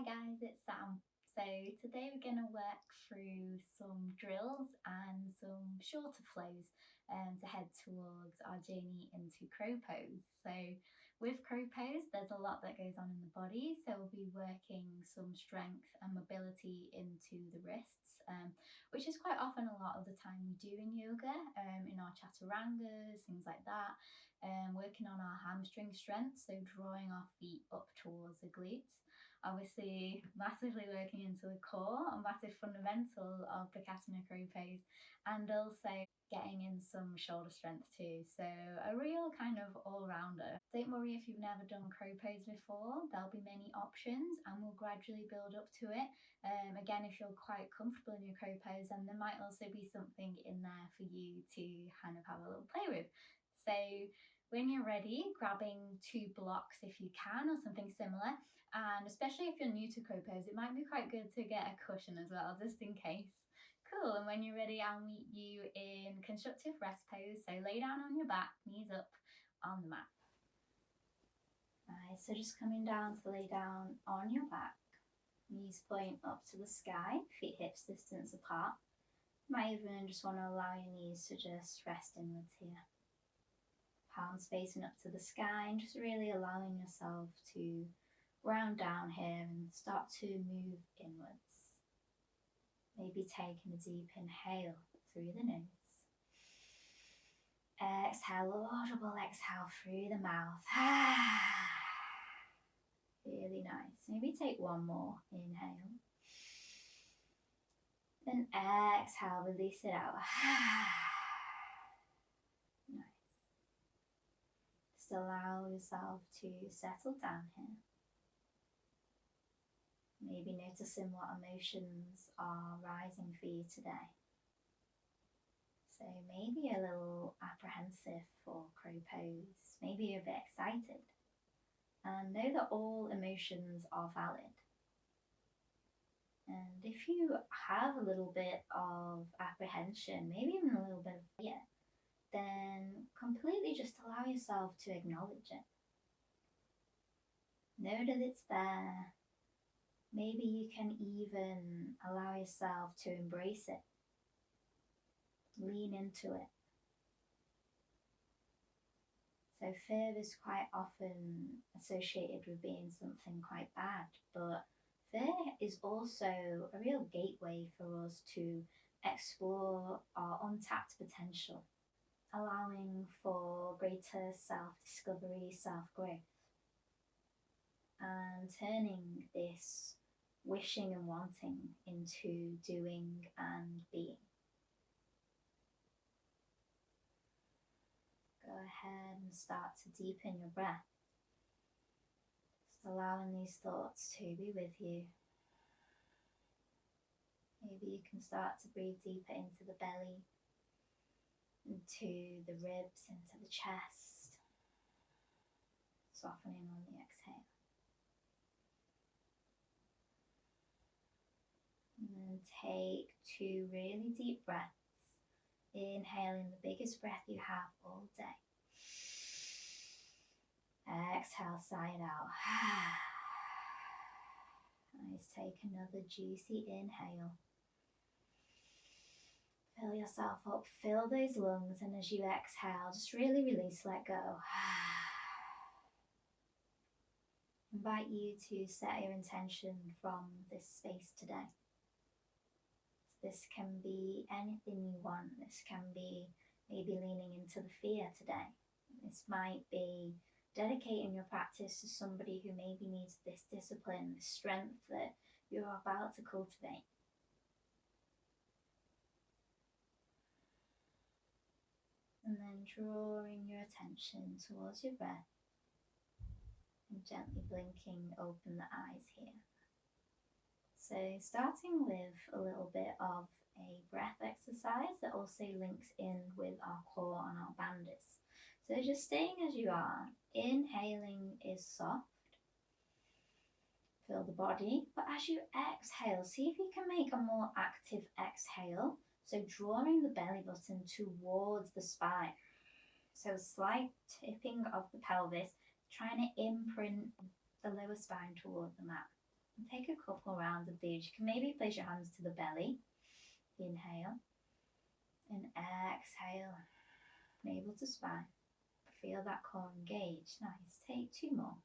Hi guys, it's Sam. So today we're going to work through some drills and some shorter flows to head towards our journey into crow pose. So with crow pose, there's a lot that goes on in the body. So we'll be working some strength and mobility into the wrists, which is quite often a lot of the time we do in yoga, in our chaturangas, things like that. Working on our hamstring strength, so drawing our feet up towards the glutes. Obviously, massively working into the core, a massive fundamental of the Kasana crow pose, and also getting in some shoulder strength too. So a real kind of all-rounder. Don't worry if you've never done crow pose before, there'll be many options and we'll gradually build up to it. Again, if you're quite comfortable in your crow pose, then there might also be something in there for you to kind of have a little play with. So when you're ready, grabbing 2 blocks if you can, or something similar, and especially if you're new to crow pose, it might be quite good to get a cushion as well, just in case. Cool, and when you're ready, I'll meet you in constructive rest pose. So lay down on your back, knees up on the mat. Right, so just coming down to lay down on your back, knees point up to the sky, feet hips distance apart. You might even just want to allow your knees to just rest inwards here. Palms facing up to the sky, and just really allowing yourself to ground down here and start to move inwards. Maybe taking a deep inhale through the nose. Exhale, audible exhale through the mouth. Really nice. Maybe take one more inhale. Then exhale, release it out. Nice. Just allow yourself to settle down here. Maybe noticing what emotions are rising for you today. So maybe a little apprehensive for crow pose, maybe you're a bit excited. And know that all emotions are valid. And if you have a little bit of apprehension, maybe even a little bit of fear, then completely just allow yourself to acknowledge it. Know that it's there. Maybe you can even allow yourself to embrace it. Lean into it. So fear is quite often associated with being something quite bad, but fear is also a real gateway for us to explore our untapped potential, allowing for greater self-discovery, self-growth, and turning this wishing and wanting into doing and being. Go ahead and start to deepen your breath. Just allowing these thoughts to be with you. Maybe you can start to breathe deeper into the belly, into the ribs, into the chest, softening on the exhale. And then take 2 really deep breaths, inhaling the biggest breath you have all day. Exhale, sigh it out. Nice, take another juicy inhale. Fill yourself up, fill those lungs, and as you exhale, just really release, let go. Invite you to set your intention from this space today. This can be anything you want. This can be maybe leaning into the fear today. This might be dedicating your practice to somebody who maybe needs this discipline, this strength that you're about to cultivate. And then drawing your attention towards your breath and gently blinking open the eyes here. So starting with a little bit of a breath exercise that also links in with our core and our bandhas. So just staying as you are. Inhaling is soft. Feel the body. But as you exhale, see if you can make a more active exhale. So drawing the belly button towards the spine. So slight tipping of the pelvis, trying to imprint the lower spine towards the mat. Take a couple rounds of these. You can maybe place your hands to the belly. Inhale and exhale. Navel to spine. Feel that core engage. Nice. Take 2 more.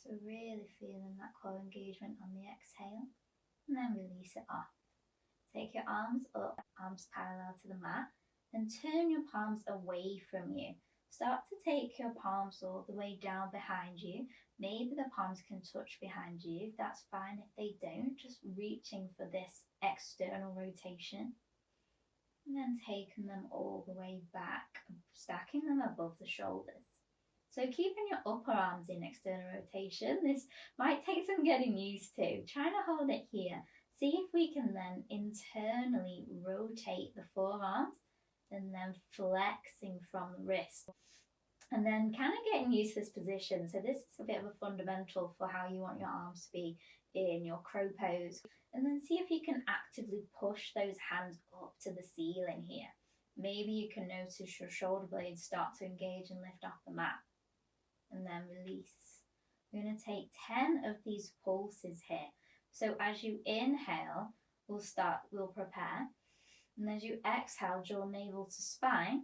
So really feeling that core engagement on the exhale, and then release it off. Take your arms up, arms parallel to the mat, and turn your palms away from you. Start to take your palms all the way down behind you. Maybe the palms can touch behind you. That's fine if they don't, just reaching for this external rotation. And then taking them all the way back, stacking them above the shoulders. So keeping your upper arms in external rotation. This might take some getting used to. Trying to hold it here. See if we can then internally rotate the forearms and then flexing from the wrist. And then kind of getting used to this position. So this is a bit of a fundamental for how you want your arms to be in your crow pose. And then see if you can actively push those hands up to the ceiling here. Maybe you can notice your shoulder blades start to engage and lift off the mat. And then release. We're going to take 10 of these pulses here. So as you inhale, we'll prepare. And as you exhale, draw navel to spine.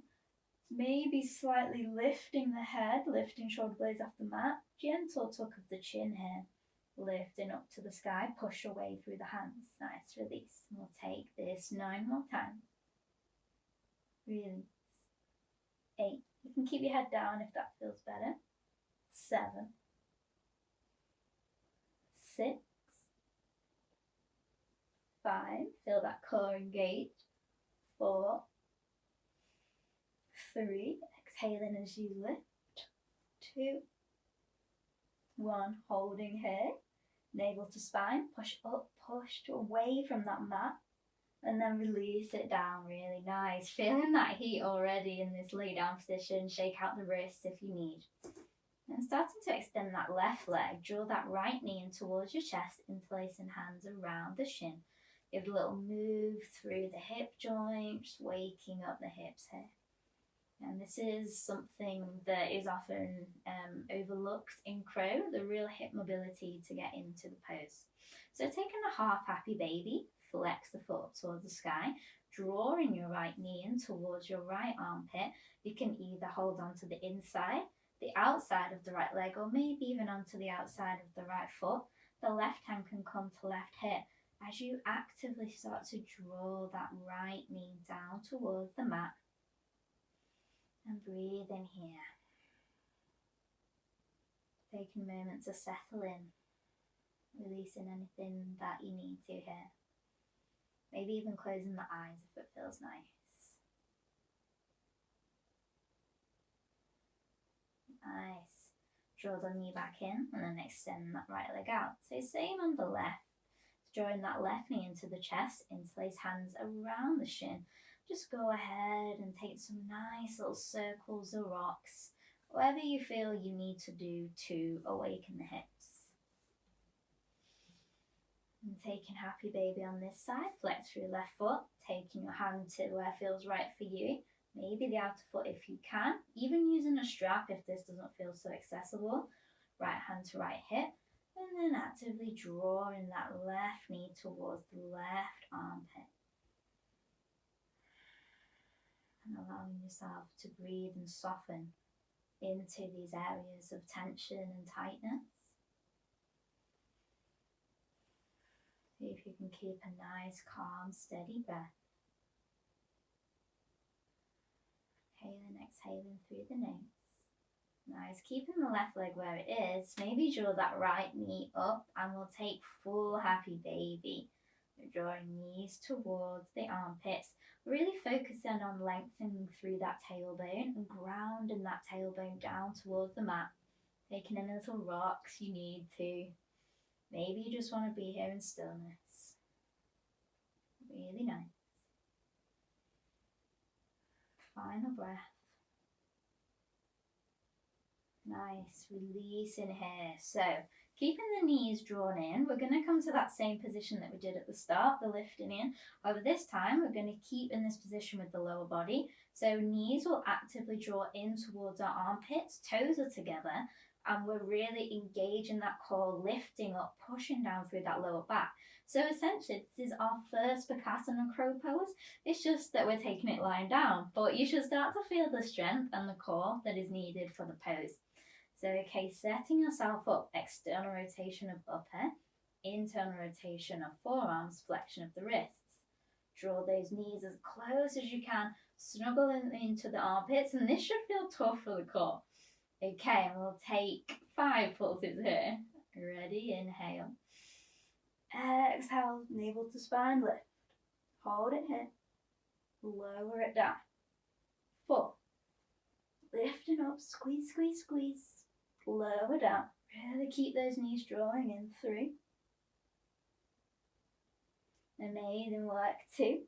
Maybe slightly lifting the head, lifting shoulder blades off the mat. Gentle tuck of the chin here. Lifting up to the sky, push away through the hands. Nice, release. And we'll take this 9 more times. Release. 8. You can keep your head down if that feels better. 7. 6. 5. Feel that core engage. 4. 3. Exhaling as you lift. 2. 1. Holding here. Navel to spine. Push up, push away from that mat. And then release it down. Really nice. Feeling that heat already in this lay down position. Shake out the wrists if you need. And starting to extend that left leg. Draw that right knee in towards your chest. Interlacing hands around the shin. Give a little move through the hip joint. Just waking up the hips here. And this is something that is often overlooked in crow, the real hip mobility to get into the pose. So taking a half happy baby, flex the foot towards the sky, drawing your right knee in towards your right armpit. You can either hold on to the inside, the outside of the right leg, or maybe even onto the outside of the right foot. The left hand can come to left hip as you actively start to draw that right knee down towards the mat. And breathe in here. Taking a moment to settle in. Releasing anything that you need to here. Maybe even closing the eyes if it feels nice. Nice. Draw the knee back in and then extend that right leg out. So same on the left. Drawing that left knee into the chest. Interlace hands around the shin. Just go ahead and take some nice little circles or rocks, whatever you feel you need to do to awaken the hips. And taking happy baby on this side, flex through your left foot, taking your hand to where feels right for you, maybe the outer foot if you can, even using a strap if this doesn't feel so accessible, right hand to right hip, and then actively drawing that left knee towards the left armpit. And allowing yourself to breathe and soften into these areas of tension and tightness. See if you can keep a nice, calm, steady breath. Inhaling, exhaling through the nose. Nice, keeping the left leg where it is. Maybe draw that right knee up and we'll take full happy baby. We're drawing knees towards the armpits. Really focusing on lengthening through that tailbone and grounding that tailbone down towards the mat. Taking any little rocks you need to. Maybe you just want to be here in stillness. Really nice. Final breath. Nice, release in here. So Keeping the knees drawn in, we're going to come to that same position that we did at the start, the lifting in. However, this time we're going to keep in this position with the lower body. So knees will actively draw in towards our armpits, toes are together, and we're really engaging that core, lifting up, pushing down through that lower back. So essentially, this is our first Bakasana crow pose. It's just that we're taking it lying down, but you should start to feel the strength and the core that is needed for the pose. So, okay, setting yourself up, external rotation of upper, internal rotation of forearms, flexion of the wrists. Draw those knees as close as you can, snuggle into the armpits, and this should feel tough for the core. Okay, and we'll take 5 pulses here. Ready? Inhale. Exhale, navel to spine lift. Hold it here. Lower it down. 4. Lifting up, squeeze, squeeze, squeeze. Lower down. Really keep those knees drawing in. 3. Amazing work. 2.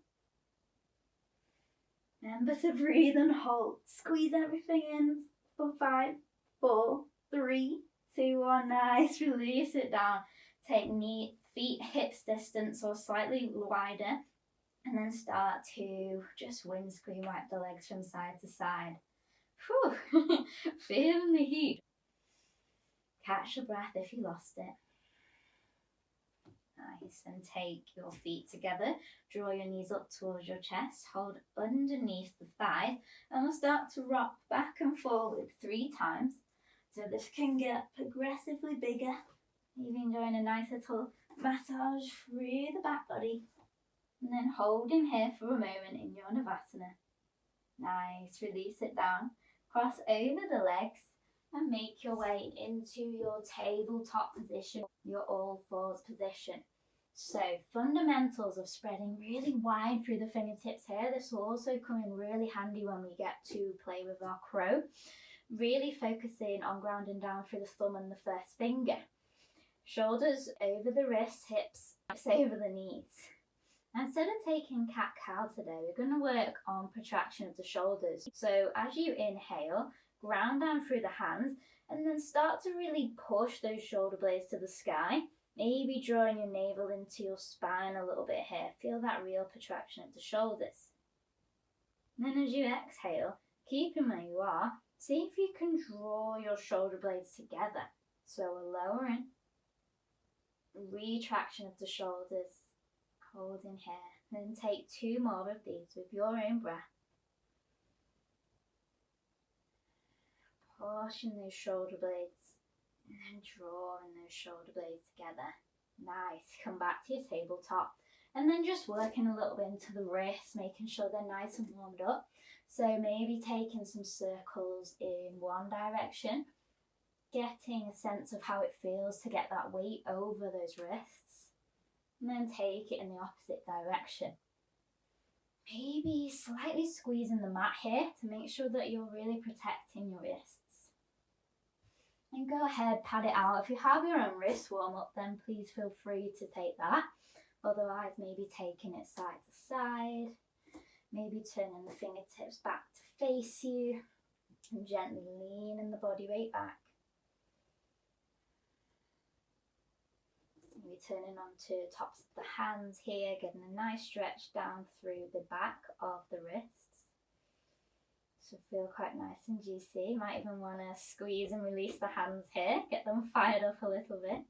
Remember to breathe and hold. Squeeze everything in for 5, 4, 3, 2, 1. Nice. Release it down. Take feet hips distance or slightly wider, and then start to just windscreen wipe the legs from side to side. Whew. Feeling the heat. Catch your breath if you lost it. Nice. And take your feet together. Draw your knees up towards your chest. Hold underneath the thighs. And we'll start to rock back and forward 3 times. So this can get progressively bigger. Even doing a nice little massage through the back body. And then holding here for a moment in your Navasana. Nice. Release it down. Cross over the legs. And make your way into your tabletop position, your all fours position. So fundamentals of spreading really wide through the fingertips here. This will also come in really handy when we get to play with our crow. Really focusing on grounding down through the thumb and the first finger. Shoulders over the wrists, hips over the knees. Instead of taking cat-cow today, we're going to work on protraction of the shoulders. So as you inhale, ground down through the hands, and then start to really push those shoulder blades to the sky. Maybe drawing your navel into your spine a little bit here. Feel that real protraction of the shoulders. And then as you exhale, keeping where you are, see if you can draw your shoulder blades together. So we're lowering. Retraction of the shoulders. Holding here. Then take 2 more of these with your own breath. Pushing those shoulder blades and then drawing those shoulder blades together. Nice. Come back to your tabletop and then just working a little bit into the wrists, making sure they're nice and warmed up. So maybe taking some circles in one direction, getting a sense of how it feels to get that weight over those wrists, and then take it in the opposite direction. Maybe slightly squeezing the mat here to make sure that you're really protecting your wrists. And go ahead, pad it out. If you have your own wrist warm up, then please feel free to take that. Otherwise, maybe taking it side to side. Maybe turning the fingertips back to face you. And gently leaning the body weight back. Maybe turning onto tops of the hands here, getting a nice stretch down through the back of the wrists. So feel quite nice and juicy. You might even want to squeeze and release the hands here, get them fired up a little bit.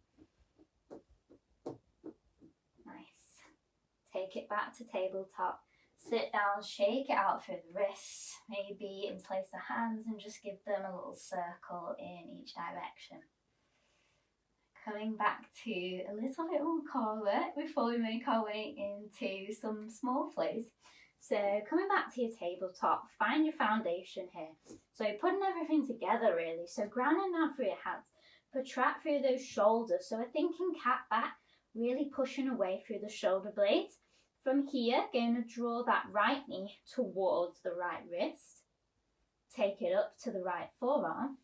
Nice. Take it back to tabletop. Sit down, shake it out through the wrists. Maybe interlace the hands and just give them a little circle in each direction. Coming back to a little bit more core work before we make our way into some small flows. So coming back to your tabletop, find your foundation here. So putting everything together really. So grounding down through your hands, protract through those shoulders. So we're thinking cat back, really pushing away through the shoulder blades. From here, going to draw that right knee towards the right wrist. Take it up to the right forearm,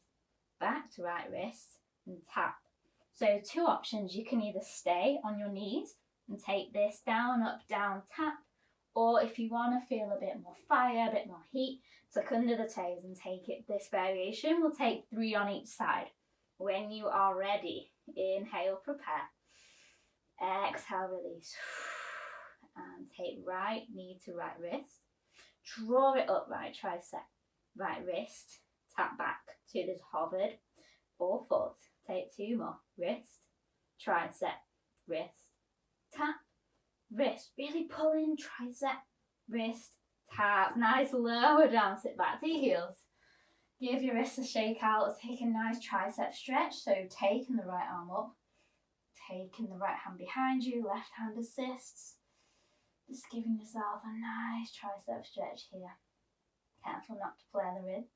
back to right wrist and tap. So 2 options, you can either stay on your knees and take this down, up, down, tap, or if you want to feel a bit more fire, a bit more heat, tuck under the toes and take it. This variation will take 3 on each side. When you are ready, Inhale, prepare. Exhale, release. And take right knee to right wrist. Draw it up, right tricep, right wrist. Tap back to this hovered or foot. Take 2 more. Wrist, tricep, wrist, tap, wrist. Really pull in, tricep, wrist, tap. Nice, lower down, sit back to your heels. Give your wrists a shake out. Take a nice tricep stretch. So taking the right arm up, taking the right hand behind you, left hand assists. Just giving yourself a nice tricep stretch here. Careful not to flare the ribs.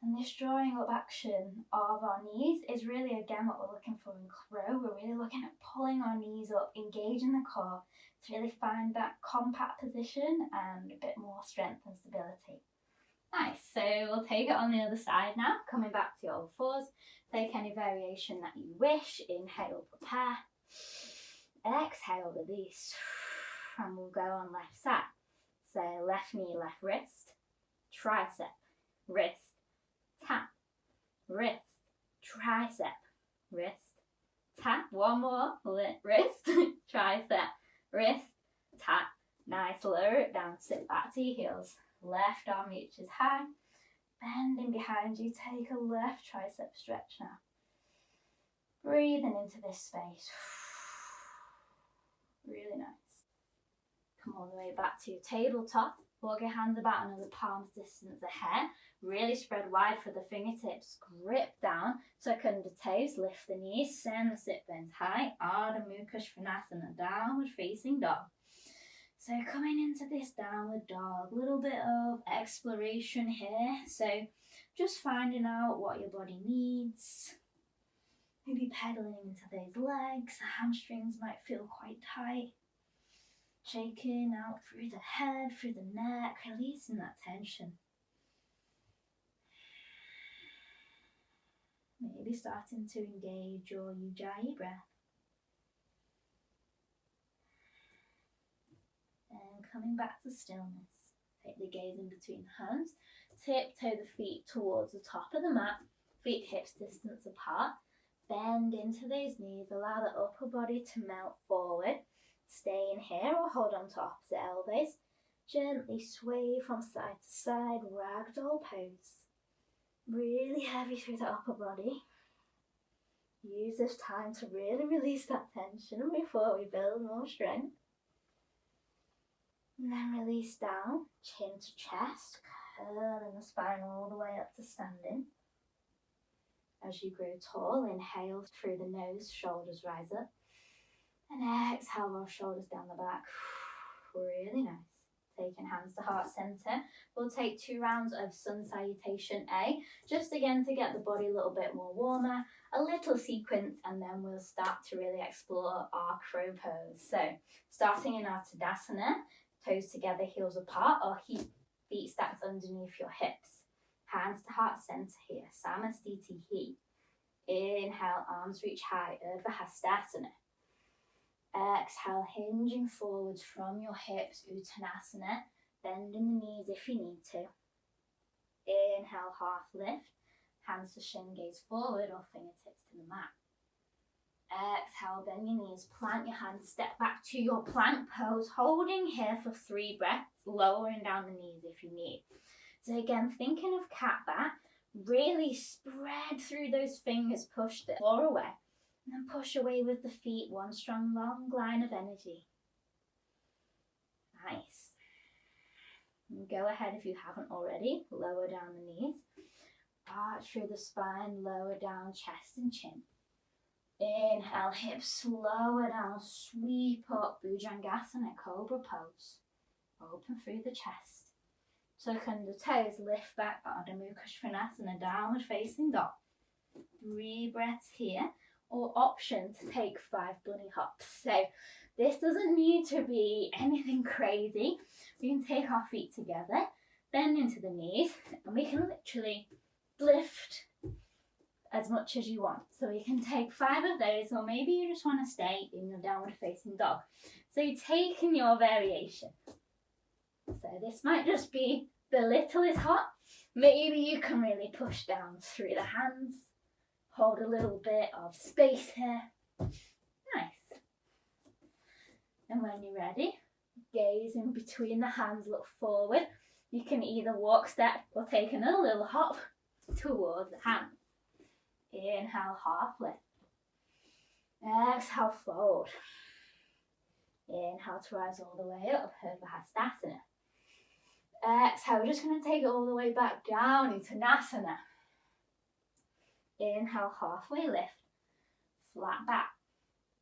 And this drawing up action of our knees is really, again, what we're looking for in crow. We're really looking at pulling our knees up, engaging the core to really find that compact position and a bit more strength and stability. Nice, so we'll take it on the other side now, coming back to your all fours. Take any variation that you wish. Inhale, prepare. Exhale, release. And we'll go on left side. So left knee, left wrist, tricep, wrist, tap, wrist, tricep, wrist, tap. One more, wrist, tricep, wrist, tap. Nice, lower it down, sit back to your heels. Left arm reaches high, bending behind you. Take a left tricep stretch now. Breathing into this space. Really nice. Come all the way back to your tabletop. Walk your hands about another palm's distance ahead. Really spread wide for the fingertips. Grip down, tuck under toes, lift the knees, send the sit bones high. Ardha Mukha Svanasana, downward facing dog. So coming into this downward dog, a little bit of exploration here. So just finding out what your body needs. Maybe pedaling into those legs. The hamstrings might feel quite tight. Shaking out through the head, through the neck, releasing that tension. Maybe starting to engage your Ujjayi breath. And coming back to stillness. Take the gaze in between the hands. Tiptoe the feet towards the top of the mat. Feet hips distance apart. Bend into those knees. Allow the upper body to melt forward. Stay in here or hold on to opposite elbows. Gently sway from side to side, ragdoll pose. Really heavy through the upper body. Use this time to really release that tension before we build more strength. And then release down, chin to chest, curling the spine all the way up to standing. As you grow tall, inhale through the nose, shoulders rise up. And exhale, roll shoulders down the back. Really nice. Taking hands to heart center. We'll take 2 rounds of sun salutation A, just again to get the body a little bit more warmer, a little sequence, and then we'll start to really explore our crow pose. So starting in our Tadasana, toes together, heels apart, or feet stacked underneath your hips. Hands to heart center here, Samastiti He. Inhale, arms reach high, Urdhva Hastasana. Exhale, hinging forwards from your hips, Uttanasana, bending the knees if you need to. Inhale, half lift, hands to shin, gaze forward or fingertips to the mat. Exhale, bend your knees, plant your hands, step back to your plank pose, holding here for 3 breaths, lowering down the knees if you need. So again, thinking of cat back, really spread through those fingers, push the floor away. And then push away with the feet, one strong long line of energy. Nice. And go ahead if you haven't already, lower down the knees. Arch through the spine, lower down chest and chin. Inhale, hips lower down, sweep up, Bhujangasana, Cobra pose. Open through the chest. Tuck under toes, lift back, Ardha Mukha Svanasana, downward facing dog. 3 breaths here. Or option to take 5 bunny hops. So this doesn't need to be anything crazy. We can take our feet together, bend into the knees, and we can literally lift as much as you want. So we can take 5 of those, or maybe you just want to stay in your downward facing dog. So you're taking your variation. So this might just be the little is hot. Maybe you can really push down through the hands. Hold a little bit of space here. Nice. And when you're ready, gaze in between the hands, look forward. You can either walk, step, or take another little hop towards the hands. Inhale, half lift. Exhale, fold. Inhale to rise all the way up, Urdhva. Exhale, we're just going to take it all the way back down into Nasana. Inhale, halfway lift, flat back.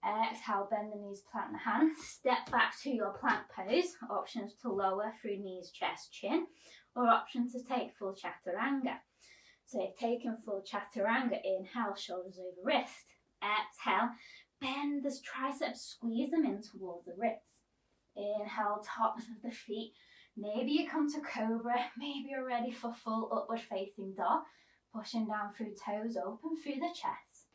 Exhale, bend the knees, plant the hands, step back to your plank pose. Options to lower through knees, chest, chin, or option to take full chaturanga. So if taking full chaturanga, inhale, shoulders over wrist. Exhale, bend the triceps, squeeze them in towards the ribs. Inhale, tops of the feet. Maybe you come to cobra, maybe you're ready for full upward facing dog. Pushing down through toes, open through the chest.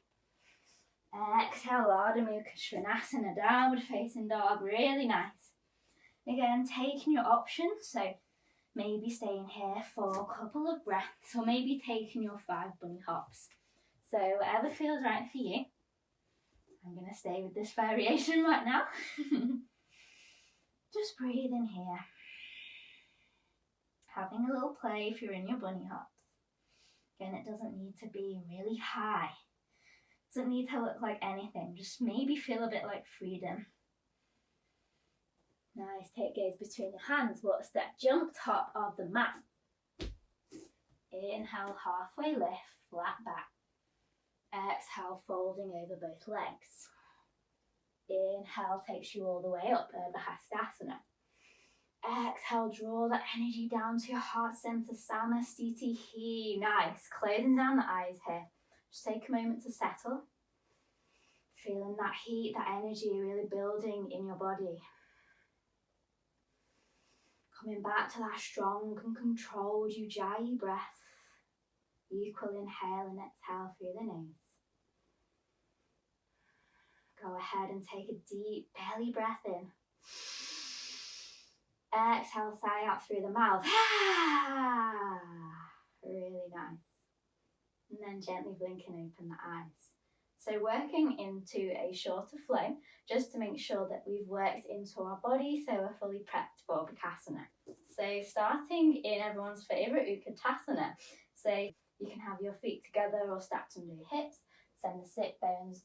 Exhale, Ardha Mukha Svanasana, downward facing dog, really nice. Again, taking your options, so maybe staying here for a couple of breaths, or maybe taking your 5 bunny hops. So whatever feels right for you. I'm going to stay with this variation right now. Just breathe in here. Having a little play if you're in your bunny hops. Again, it doesn't need to be really high. It doesn't need to look like anything. Just maybe feel a bit like freedom. Nice, take gaze between your hands. Walk, step, jump, top of the mat. Inhale, halfway lift, flat back. Exhale, folding over both legs. Inhale takes you all the way up, Urdhva. Exhale, draw that energy down to your heart center, Samastiti He. Nice, closing down the eyes here. Just take a moment to settle. Feeling that heat, that energy really building in your body. Coming back to that strong and controlled Ujjayi breath. Equal inhale and exhale through the nose. Go ahead and take a deep belly breath in. Exhale, sigh out through the mouth. Really nice. And then gently blink and open the eyes. So working into a shorter flow, just to make sure that we've worked into our body so we're fully prepped for Bakasana. So starting in everyone's favourite Utkatasana. So you can have your feet together or stacked under your hips. Send the sit bones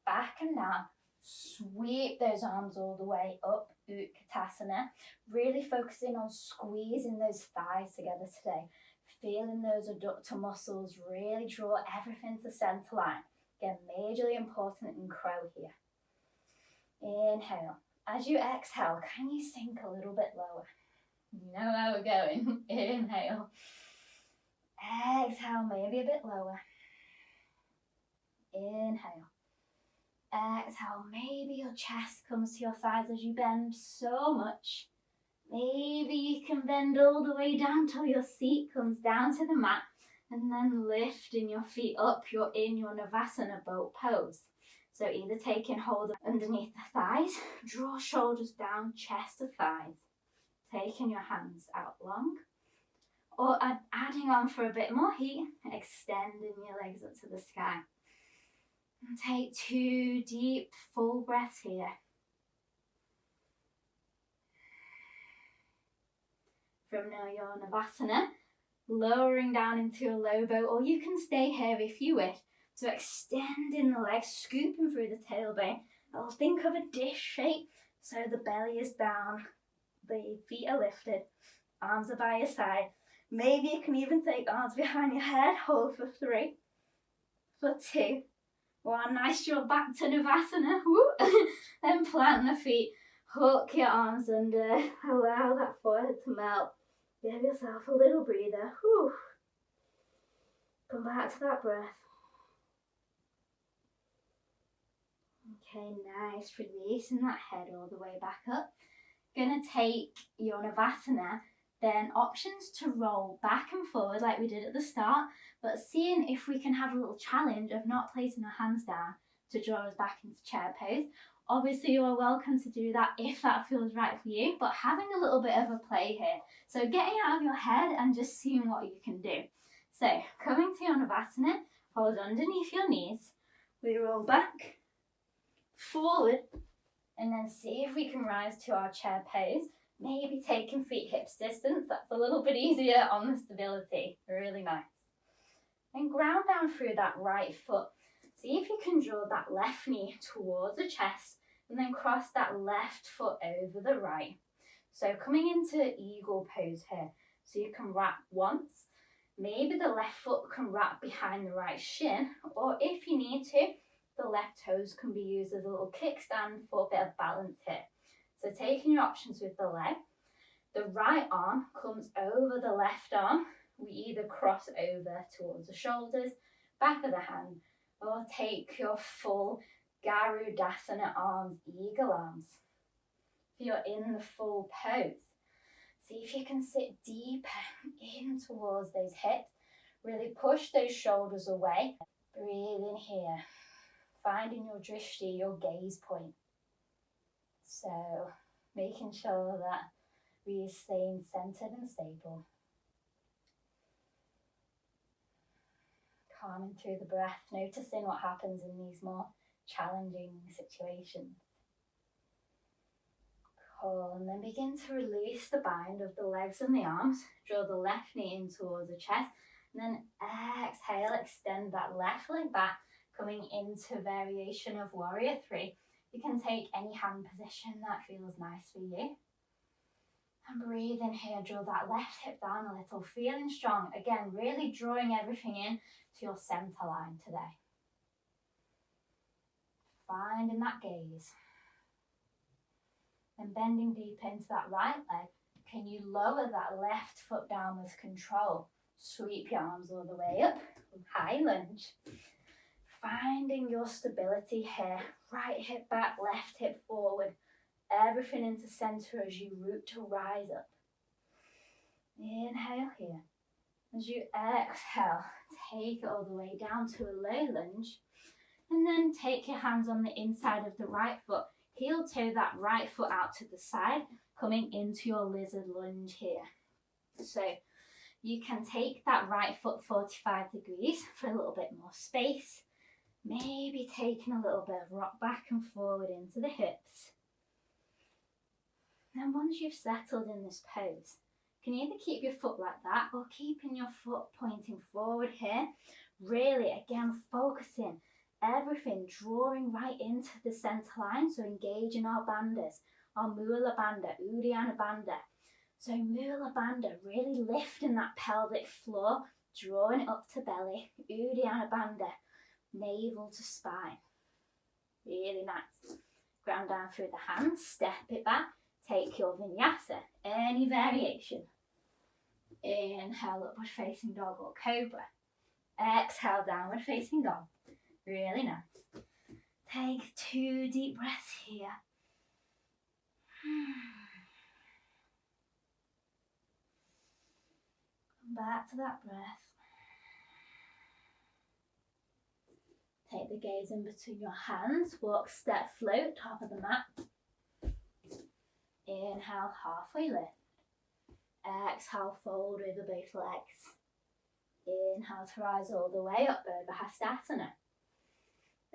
back and down. Sweep those arms all the way up, Utkatasana. Really focusing on squeezing those thighs together today. Feeling those adductor muscles really draw everything to centre line. Again, majorly important in crow here. Inhale. As you exhale, can you sink a little bit lower? You know where we're going. Inhale. Exhale, maybe a bit lower. Inhale. Exhale, maybe your chest comes to your thighs as you bend so much. Maybe you can bend all the way down till your seat comes down to the mat, and then lifting your feet up, you're in your Navasana boat pose. So either taking hold underneath the thighs, draw shoulders down, chest to thighs, taking your hands out long, or adding on for a bit more heat, extending your legs up to the sky. And take 2 deep, full breaths here. From now, your Navasana, lowering down into a low boat, or you can stay here if you wish. So extending the legs, scooping through the tailbone. I'll think of a dish shape, so the belly is down, the feet are lifted, arms are by your side. Maybe you can even take arms behind your head, hold for 3, for 2, 1, nice draw back to Navasana, then plant the feet, hook your arms under, allow that forehead to melt, give yourself a little breather, come back to that breath. Okay, nice, releasing that head all the way back up. Gonna take your Navasana, then options to roll back and forward like we did at the start, but seeing if we can have a little challenge of not placing our hands down to draw us back into chair pose. Obviously you are welcome to do that if that feels right for you, but having a little bit of a play here. So getting out of your head and just seeing what you can do. So coming to your Navasana, Hold underneath your knees. We roll back, forward, and then see if we can rise to our chair pose. Maybe taking feet hips distance. That's a little bit easier on the stability. Really nice. And ground down through that right foot. See if you can draw that left knee towards the chest and then cross that left foot over the right. So coming into eagle pose here. So you can wrap once. Maybe the left foot can wrap behind the right shin, or if you need to, the left toes can be used as a little kickstand for a bit of balance here. So taking your options with the leg, the right arm comes over the left arm. We either cross over towards the shoulders, back of the hand, or take your full Garudasana arms, eagle arms. If you're in the full pose, see if you can sit deeper in towards those hips. Really push those shoulders away. Breathe in here, finding your drishti, your gaze point. So making sure that we are staying centered and stable. Calming through the breath, noticing what happens in these more challenging situations. Cool, and then begin to release the bind of the legs and the arms. Draw the left knee in towards the chest, and then exhale, extend that left leg back, coming into variation of warrior 3. You can take any hand position that feels nice for you. And breathe in here, draw that left hip down a little, feeling strong. Again, really drawing everything in to your center line today. Finding that gaze. And bending deep into that right leg. Can you lower that left foot down with control? Sweep your arms all the way up. High lunge. Finding your stability here. Right hip back, left hip forward. Everything into center as you root to rise up. Inhale here. As you exhale, take it all the way down to a low lunge. And then take your hands on the inside of the right foot. Heel toe that right foot out to the side, coming into your lizard lunge here. So you can take that right foot 45 degrees for a little bit more space. Maybe taking a little bit of rock back and forward into the hips. And once you've settled in this pose, you can either keep your foot like that or keeping your foot pointing forward here. Really, again, focusing everything, drawing right into the center line. So engaging our bandhas, our Mula Bandha, Uddiyana Bandha. So Mula Bandha, really lifting that pelvic floor, drawing it up to belly. Uddiyana Bandha, navel to spine. Really nice. Ground down through the hands, step it back. Take your vinyasa, any variation. Inhale, upward facing dog or cobra. Exhale, downward facing dog. Really nice. Take 2 deep breaths here. Come back to that breath. Take the gaze in between your hands. Walk, step, float, top of the mat. Inhale, halfway lift. Exhale, fold over both legs. Inhale to rise all the way up over Hastasana.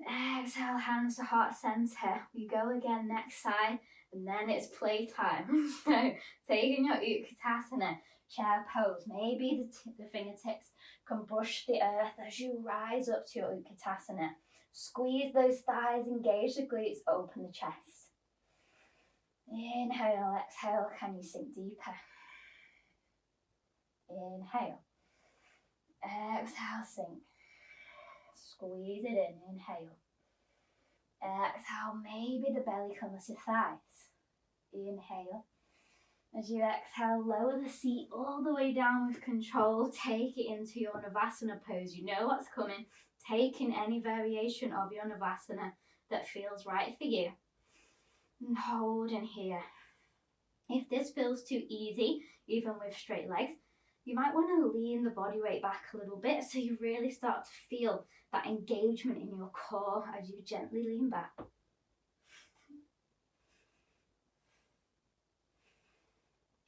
Exhale, hands to heart center. We go again next side, and then it's playtime. So taking your Utkatasana, chair pose. Maybe the fingertips can brush the earth as you rise up to your Utkatasana. Squeeze those thighs, engage the glutes, open the chest. Inhale, exhale, can you sink deeper? Inhale. Exhale, sink. Squeeze it in, inhale. Exhale, maybe the belly comes to thighs. Inhale. As you exhale, lower the seat all the way down with control. Take it into your Navasana pose. You know what's coming. Taking any variation of your Navasana that feels right for you. And hold in here. If this feels too easy, even with straight legs, you might want to lean the body weight back a little bit so you really start to feel that engagement in your core as you gently lean back.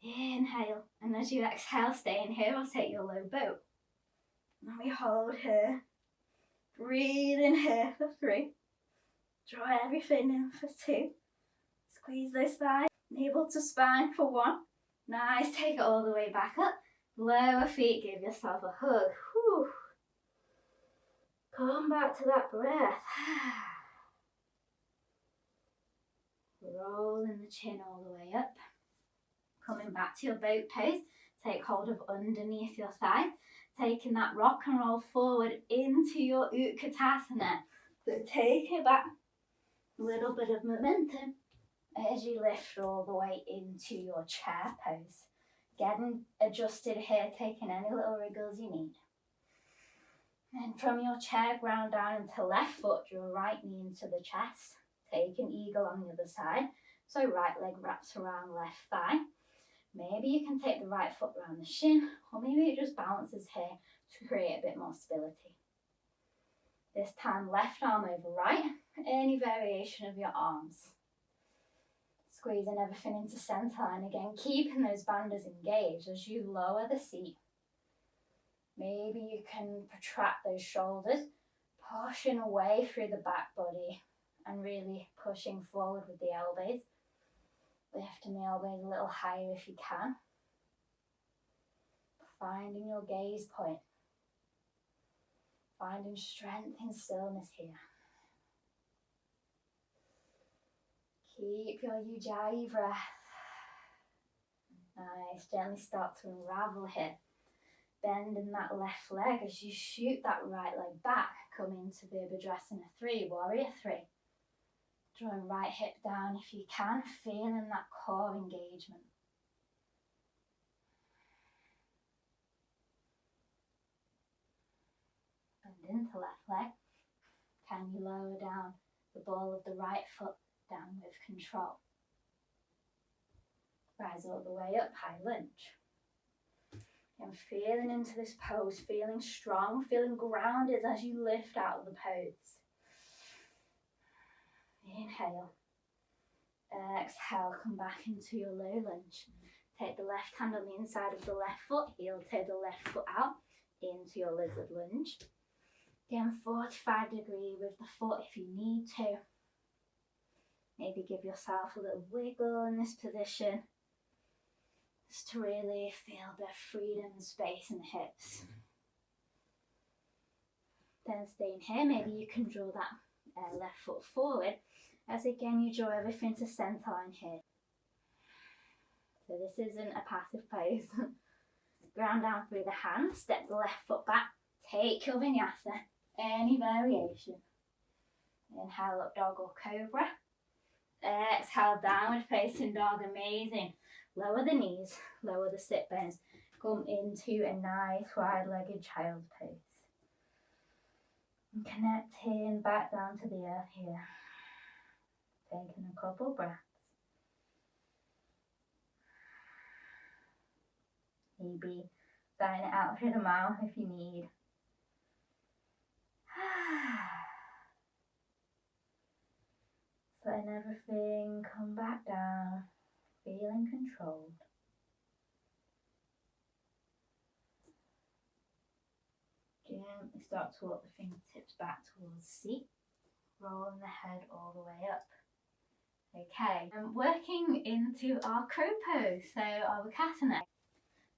Inhale, and as you exhale, stay in here or take your low boat. And we hold here. Breathe in here for 3. Draw everything in for 2. Squeeze those thighs. Navel to spine for 1. Nice, take it all the way back up. Lower feet, give yourself a hug. Whew. Come back to that breath. Rolling the chin all the way up. Coming back to your boat pose. Take hold of underneath your thigh. Taking that rock and roll forward into your Utkatasana. So take it back. A little bit of momentum as you lift all the way into your chair pose. Getting adjusted here, taking any little wriggles you need. And from your chair, ground down into left foot, your right knee into the chest. Take an eagle on the other side. So right leg wraps around left thigh. Maybe you can take the right foot around the shin, or maybe it just balances here to create a bit more stability. This time, left arm over right, any variation of your arms. Squeezing everything into centre line again, keeping those bandhas engaged as you lower the seat. Maybe you can protract those shoulders, pushing away through the back body and really pushing forward with the elbows. Lifting the elbows a little higher if you can. Finding your gaze point. Finding strength and stillness here. Keep your Ujjayi breath. Nice, gently start to unravel here. Bending that left leg as you shoot that right leg back. Come into Virabhadrasana 3, Warrior 3. Drawing right hip down if you can, feeling that core engagement. Bend into left leg. Can you lower down the ball of the right foot down with control? Rise all the way up, high lunge. And feeling into this pose, feeling strong, feeling grounded as you lift out of the pose. Inhale. Exhale, come back into your low lunge. Take the left hand on the inside of the left foot, heel to the left foot out into your lizard lunge. Again, 45 degree with the foot if you need to. Maybe give yourself a little wiggle in this position. Just to really feel a bit of freedom and space in the hips. Then staying here, maybe you can draw that left foot forward. As again, you draw everything to centre line here. So this isn't a passive pose. Ground down through the hands, step the left foot back, take your vinyasa, any variation. Inhale up dog or cobra. Exhale downward facing dog, amazing. Lower the knees, lower the sit bones. Come into a nice wide-legged child's pose. And connecting back down to the earth here. Taking a couple breaths. Maybe sign it out through the mouth if you need. Letting everything come back down, feeling controlled. Gently start to walk the fingertips back towards the seat, rolling the head all the way up. Okay, I'm working into our crow pose, so our Vikasana.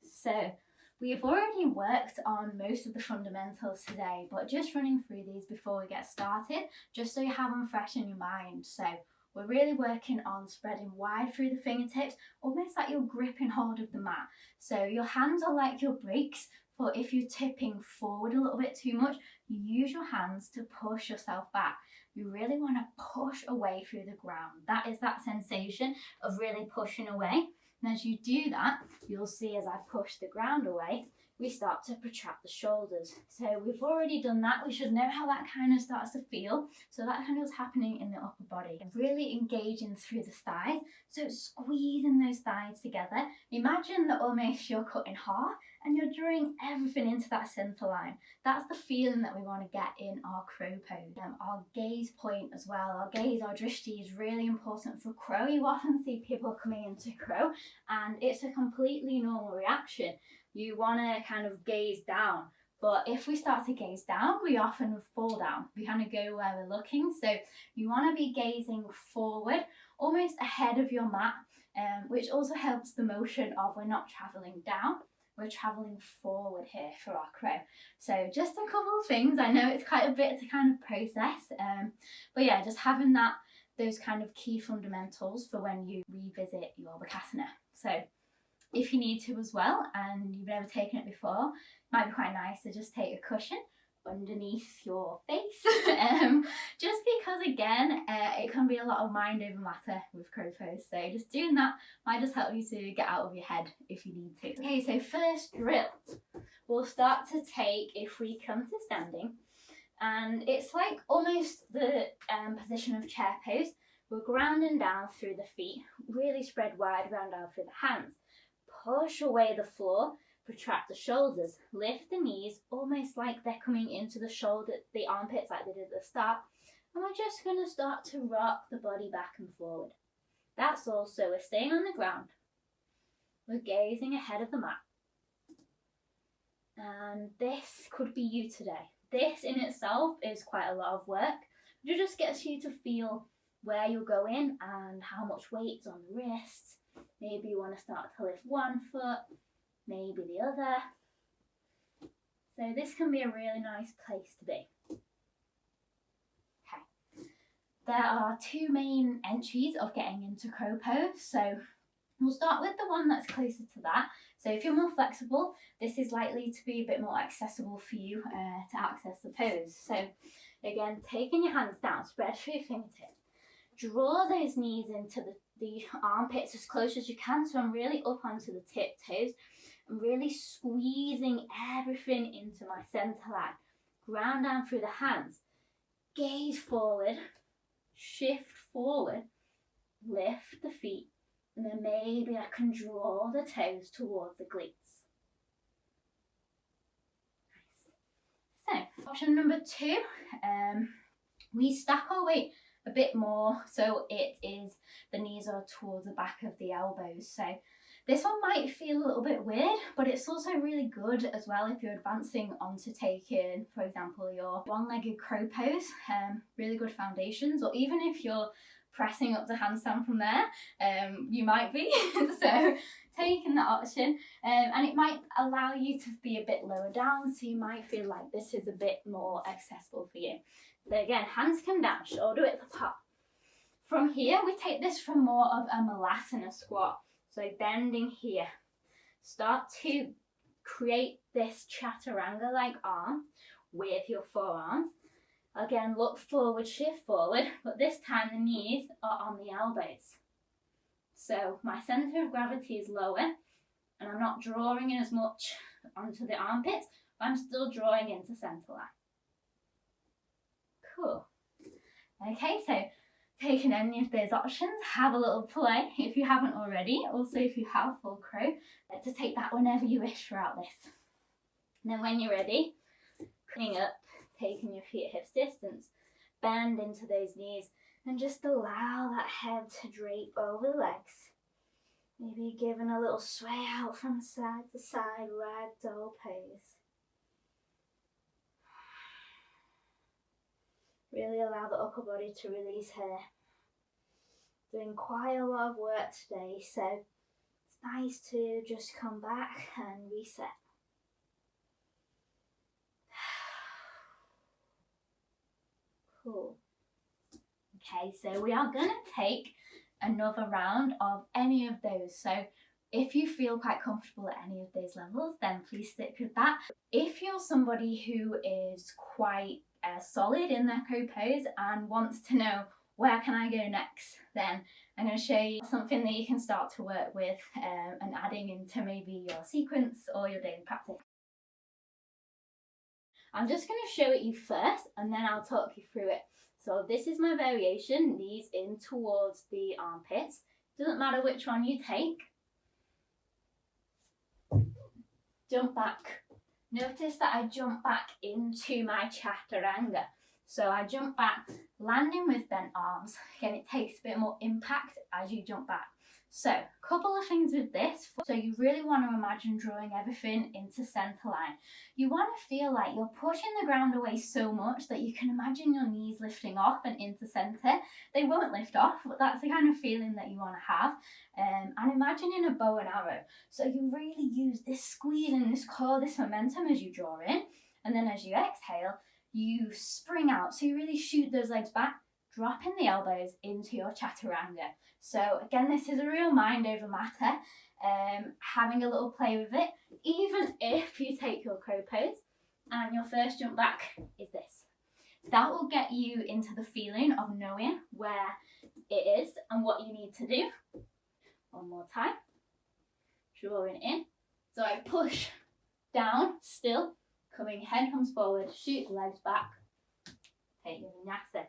So we've already worked on most of the fundamentals today, but just running through these before we get started, just so you have them fresh in your mind. So we're really working on spreading wide through the fingertips, almost like you're gripping hold of the mat. So your hands are like your brakes, for if you're tipping forward a little bit too much, you use your hands to push yourself back. You really want to push away through the ground. That is that sensation of really pushing away. And as you do that, you'll see as I push the ground away, we start to protract the shoulders. So we've already done that. We should know how that kind of starts to feel. So that kind of is happening in the upper body. Really engaging through the thighs. So squeezing those thighs together. Imagine that almost you're cut in half and you're drawing everything into that centre line. That's the feeling that we want to get in our crow pose. Our gaze point as well. Our gaze, our drishti is really important for crow. You often see people coming into crow and it's a completely normal reaction. You want to kind of gaze down, But if we start to gaze down, we often fall down. We kind of go where we're looking. So you want to be gazing forward, almost ahead of your mat, which also helps the motion of we're not traveling down, we're traveling forward here for our crow. So just a couple of things. I know it's quite a bit to kind of process, but yeah, just having those kind of key fundamentals for when you revisit your Bakasana. So if you need to as well, and you've never taken it before, it might be quite nice to just take a cushion underneath your face, just because again, it can be a lot of mind over matter with crow pose. So just doing that might just help you to get out of your head if you need to. Okay, so first drill, we'll start to take, if we come to standing, and it's like almost the position of chair pose. We're grounding down through the feet, really spread wide, ground down through the hands. Push away the floor, protract the shoulders, lift the knees, almost like they're coming into the armpits like they did at the start. And we're just going to start to rock the body back and forward. That's all. So we're staying on the ground. We're gazing ahead of the mat. And this could be you today. This in itself is quite a lot of work. It just gets you to feel where you're going and how much weight's on the wrists. Maybe you want to start to lift one foot, maybe the other. So this can be a really nice place to be. Okay. There are two main entries of getting into crow pose. So we'll start with the one that's closer to that. So if you're more flexible, this is likely to be a bit more accessible for you to access the pose. So again, taking your hands down, spread through your fingertips. Draw those knees into the armpits as close as you can. So I'm really up onto the tiptoes. I'm really squeezing everything into my centre line. Ground down through the hands. Gaze forward. Shift forward. Lift the feet. And then maybe I can draw the toes towards the glutes. Nice. So, option number 2. We stack our weight a bit more, so the knees are towards the back of the elbows. So this one might feel a little bit weird, but it's also really good as well if you're advancing onto taking, for example, your one-legged crow pose, really good foundations, or even if you're pressing up the handstand from there, you might be. So taking that option, and it might allow you to be a bit lower down, so you might feel like this is a bit more accessible for you. So again, hands come down, shoulder width apart. From here, we take this from more of a Malasana squat. So bending here. Start to create this chaturanga-like arm with your forearms. Again, look forward, shift forward, but this time the knees are on the elbows. So my centre of gravity is lower, and I'm not drawing in as much onto the armpits, but I'm still drawing into centre line. Cool. Okay, so taking any of those options, have a little play if you haven't already. Also, if you have full crow, to take that whenever you wish throughout this. And then when you're ready, coming up, taking your feet at hips distance, bend into those knees and just allow that head to drape over the legs. Maybe giving a little sway out from side to side, ragdoll pose. Really allow the upper body to release here. Doing quite a lot of work today, so it's nice to just come back and reset. Cool. Okay, so we are going to take another round of any of those. So if you feel quite comfortable at any of those levels, then please stick with that. If you're somebody who is quite solid in their crow pose and wants to know where can I go next, then I'm going to show you something that you can start to work with and adding into maybe your sequence or your daily practice. I'm just going to show it you first and then I'll talk you through it. So this is my variation, knees in towards the armpits. Doesn't matter which one you take. Jump back. Notice that I jump back into my chaturanga. So I jump back, landing with bent arms. Again, it takes a bit more impact as you jump back. So, a couple of things with this. So you really want to imagine drawing everything into centre line. You want to feel like you're pushing the ground away so much that you can imagine your knees lifting off and into centre. They won't lift off, but that's the kind of feeling that you want to have. And imagining a bow and arrow. So you really use this squeeze and this core, this momentum as you draw in. And then as you exhale, you spring out. So you really shoot those legs back, dropping the elbows into your chaturanga. So again, this is a real mind over matter, having a little play with it, even if you take your crow pose and your first jump back is this. That will get you into the feeling of knowing where it is and what you need to do. One more time, drawing in. So I push down, still, coming, head comes forward, shoot the legs back, take your vinyasa.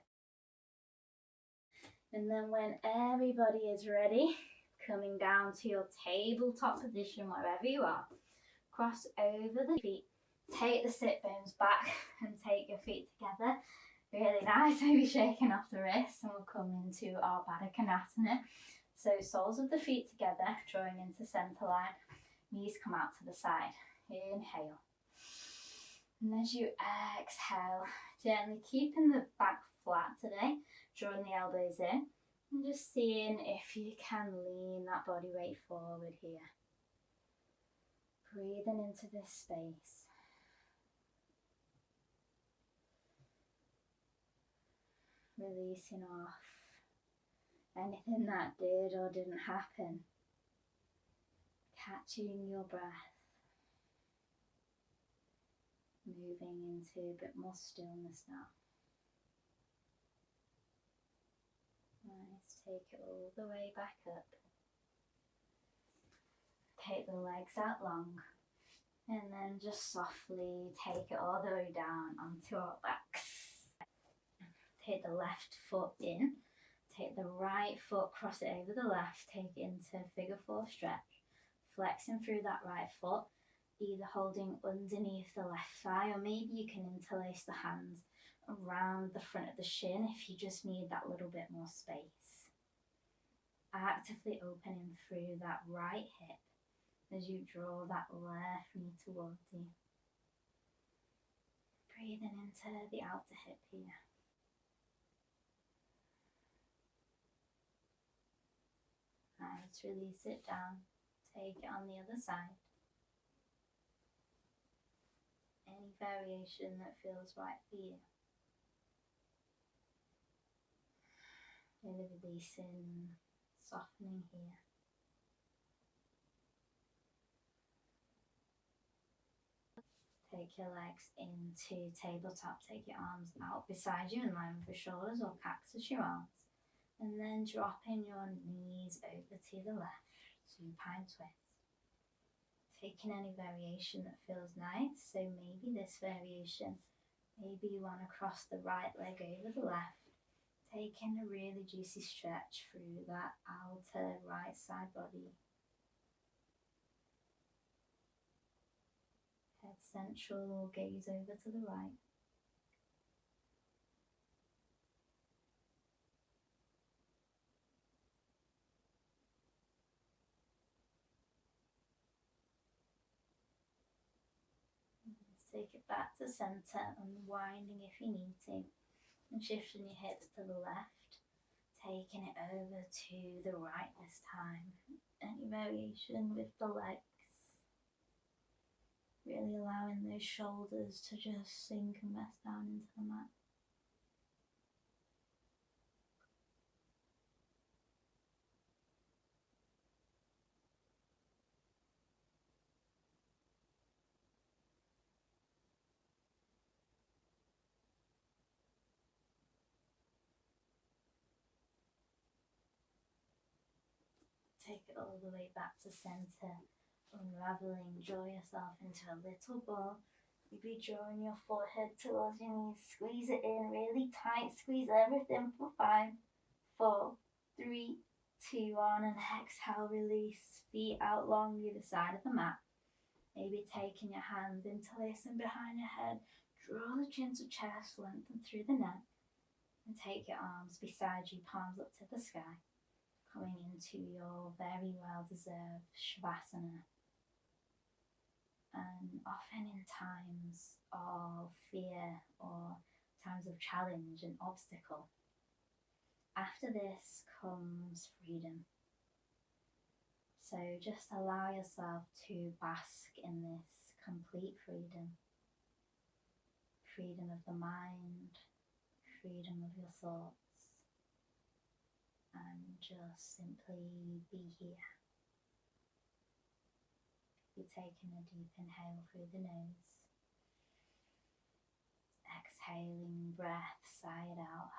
And then when everybody is ready, coming down to your tabletop position, wherever you are, cross over the feet, take the sit bones back and take your feet together. Really nice, maybe shaking off the wrists, and we'll come into our Baddha Konasana. So soles of the feet together, drawing into centre line, knees come out to the side. Inhale. And as you exhale, gently keeping the back flat today, drawing the elbows in, and just seeing if you can lean that body weight forward here. Breathing into this space. Releasing off anything that did or didn't happen. Catching your breath. Moving into a bit more stillness now. Nice, take it all the way back up. Take the legs out long. And then just softly take it all the way down onto our backs. Take the left foot in. Take the right foot, cross it over the left. Take it into figure four stretch. Flexing through that right foot. Either holding underneath the left thigh, or maybe you can interlace the hands around the front of the shin if you just need that little bit more space. Actively opening through that right hip as you draw that left knee towards you. Breathing into the outer hip here. Nice, release it down. Take it on the other side. Any variation that feels right for you. Really releasing, softening here. Take your legs into tabletop. Take your arms out beside you in line with your shoulders, or cactus your arms. And then dropping your knees over to the left, supine twist. Taking any variation that feels nice. So maybe this variation, maybe you want to cross the right leg over the left. Taking a really juicy stretch through that outer right side body. Head central, gaze over to the right. Take it back to centre, unwinding if you need to, and shifting your hips to the left, taking it over to the right this time. Any variation with the legs, really allowing those shoulders to just sink and rest down into the mat. Take it all the way back to centre, unravelling, draw yourself into a little ball. Maybe drawing your forehead towards your knees, squeeze it in really tight, squeeze everything for 5, 4, 3, 2, 1, and exhale, release, feet out long either side of the mat. Maybe taking your hands, interlacing behind your head, draw the chin to chest, lengthen through the neck, and take your arms beside you, palms up to the sky. Going into your very well-deserved Shavasana. And often in times of fear or times of challenge and obstacle, after this comes freedom. So just allow yourself to bask in this complete freedom. Freedom of the mind, freedom of your thoughts, and just simply be here. You're taking a deep inhale through the nose, exhaling breath, sigh it out.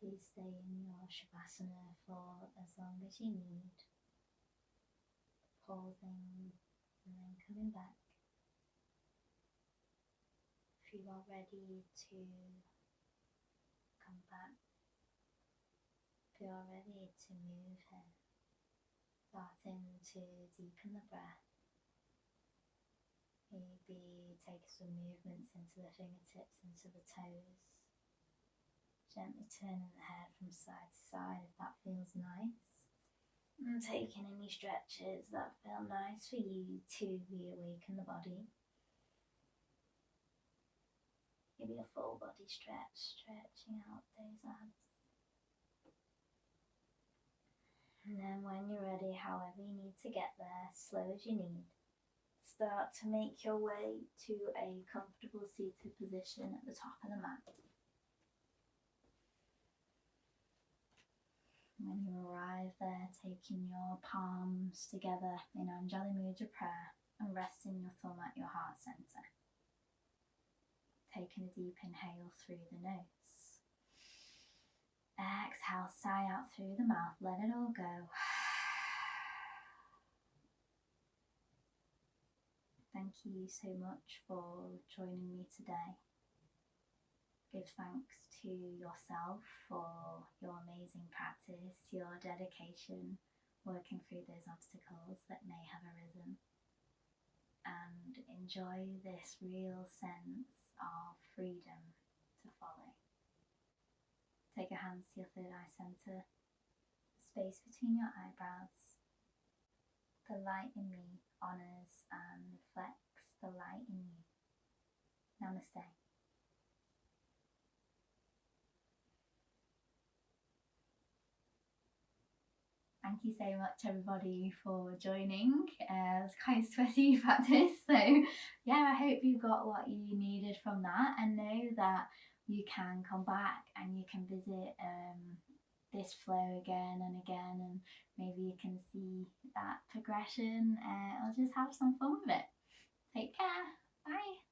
Please stay in your Shavasana for as long as you need, pausing and then coming back. If you are ready to come back, if you are ready to move here, starting to deepen the breath, maybe take some movements into the fingertips, into the toes. Gently turning the head from side to side if that feels nice. And taking any stretches that feel nice for you to reawaken the body. Maybe a full body stretch, stretching out those abs. And then when you're ready, however you need to get there, slow as you need, start to make your way to a comfortable seated position at the top of the mat. When you arrive there, taking your palms together in Anjali Mudra prayer and resting your thumb at your heart center. Taking a deep inhale through the nose. Exhale, sigh out through the mouth, let it all go. Thank you so much for joining me today. Give thanks to yourself for your amazing practice, your dedication, working through those obstacles that may have arisen. And enjoy this real sense of freedom to follow. Take your hands to your third eye center, space between your eyebrows. The light in me honors and reflects the light in you. Namaste. Thank you so much everybody for joining. It's quite a sweaty practice, so yeah, I hope you got what you needed from that, and know that you can come back and you can visit this flow again and again, and maybe you can see that progression or just have some fun with it. Take care. Bye.